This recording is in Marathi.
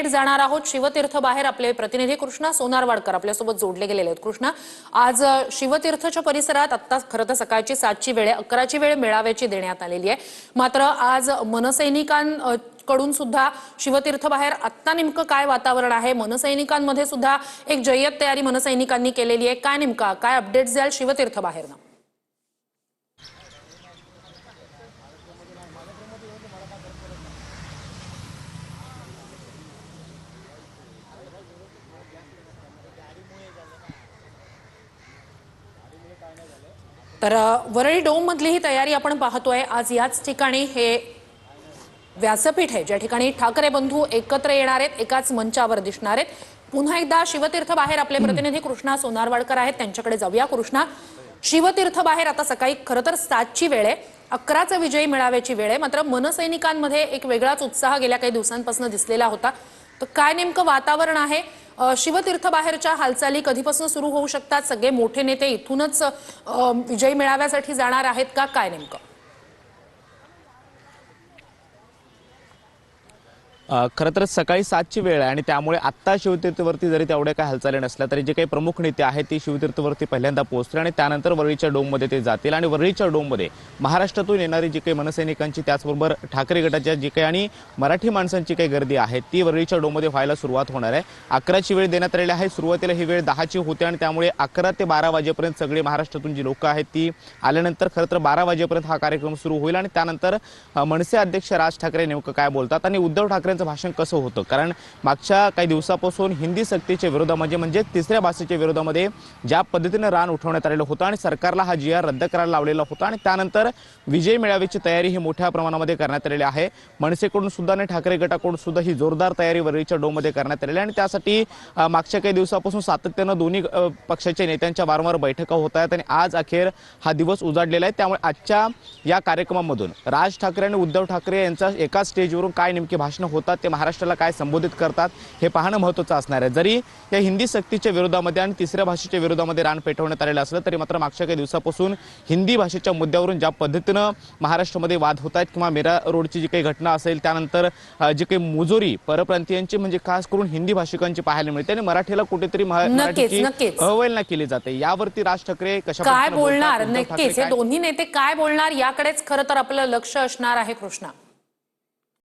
जाणार आहोत शिवतीर्थ बाहेर आपले प्रतिनिधी कृष्णा सोनारवाडकर आपल्यासोबत जोडले गेलेले आहेत। कृष्णा, आज शिवतीर्थच्या परिसरात आता खरं तर सकाळची 7ची वेळ 11ची वेळ मेळाव्याची देण्यात आलेली आहे। मात्र आज मनसैनिकांकडून सुद्धा शिवतीर्थ बाहेर आता नेमकं काय वातावरण आहे? मनसैनिकांमध्ये सुद्धा एक जय्यत तयारी मनसैनिकांनी केलेली आहे। काय नेमका काय अपडेट्स द्याल शिवतीर्थ बाहेर? तर वरळी डोम मधली ही तयारी आपण पाहतोय। आज याच ठिकाणी हे व्यासपीठ आहे ज्या ठिकाणी ठाकरे बंधू एकत्र येणार आहेत, एकाच मंचावर दिसणार आहेत। पुन्हा एकदा शिवतीर्थ बाहेर आपले प्रतिनिधी कृष्णा सोनारवाडकर आहेत, त्यांच्याकडे जाऊया। कृष्णा, शिवतीर्थ बाहेर आता सकाळी खरं तर 7ची वेळ आहे, 11चा विजयी मेळाव्याची वेळ आहे। मात्र मनसैनिकांमध्ये एक वेगळाच उत्साह गेल्या काही दिवसांपासून दिसलेला होता। तर काय नेमकं वातावरण आहे? शिवतीर्थ बाहेरच्या हालचाली कधीपासून सुरू होऊ शकतात? सगळे मोठे नेते इथूनच विजयी मेळाव्यासाठी जाणार आहेत का? काय नेमकं? खरं तर सकाळी 7ची वेळ आहे आणि त्यामुळे आत्ता शिवतीर्थवरती जरी तेवढ्या काही हालचाली नसल्या तरी जे काही प्रमुख नेते आहेत ते शिवतीर्थवरती पहिल्यांदा पोहोचतील आणि त्यानंतर वरळीच्या डोममध्ये ते जातील। आणि वरळीच्या डोममध्ये महाराष्ट्रातून येणारी जी काही मनसैनिकांची त्याचबरोबर ठाकरे गटाच्या जी काही आणि मराठी माणसांची काही गर्दी आहे ती वरळीच्या डोममध्ये व्हायला सुरुवात होणार आहे। 11ची वेळ देण्यात आलेली आहे। सुरुवातीला ही वेळ 10ची होते आणि त्यामुळे 11 ते 12 वाजेपर्यंत सगळे महाराष्ट्रातून जी लोक आहेत ती आल्यानंतर खरं तर 12 वाजेपर्यंत हा कार्यक्रम सुरू होईल आणि त्यानंतर मनसे अध्यक्ष राज ठाकरे नेमकं काय बोलतात आणि उद्धव ठाकरे भाषण कसं होतं, कारण मागच्या काही दिवसापासून हिंदी सक्तीच्या विरोधामध्ये म्हणजे तिसऱ्या भाषेच्या विरोधामध्ये ज्या पद्धतीने रान उठवण्यात आलेलं होतं आणि सरकारला हा GR रद्द करायला लावलेला होता आणि त्यानंतर विजय मेळाव्याची तयारी ही मोठ्या प्रमाणामध्ये करण्यात आलेली आहे। मनसेकडून सुद्धा आणि ठाकरे गटाकडून सुद्धा ही जोरदार तयारी वरळीच्या डोममध्ये करण्यात आलेली आहे आणि त्यासाठी मागच्या काही दिवसापासून सातत्यानं दोन्ही पक्षाच्या नेत्यांच्या वारंवार बैठका होत आहेत आणि आज अखेर हा दिवस उजाडलेला आहे। त्यामुळे आजच्या या कार्यक्रमामधून राज ठाकरे आणि उद्धव ठाकरे यांचा एकाच स्टेजवरून काय नेमकी भाषण होतात, ते महाराष्ट्राला काय संबोधित करतात हे पाहणं महत्त्वाचं असणार आहे। जरी या हिंदी सक्तीच्या विरोधामध्ये आणि तिसऱ्या भाषेच्या विरोधामध्ये रान पेटवण्यात आलेलं असलं तरी मात्र मागच्या काही दिवसापासून हिंदी भाषेच्या मुद्द्यावरून ज्या पद्धतीनं महाराष्ट्रामध्ये वाद होत आहेत किंवा मीरा रोडची जी काही घटना असेल त्यानंतर जी काही मुजोरी परप्रांतीयांची म्हणजे खास करून हिंदी भाषिकांची पाहायला मिळते आणि मराठीला कुठेतरी मराठीची अवहेलना केली जाते, यावरती राज ठाकरे कशा काय बोलणार? नक्कीच हे दोन्ही नेते काय बोलणार याकडेच खरं तर आपलं लक्ष असणार आहे। कृष्णा।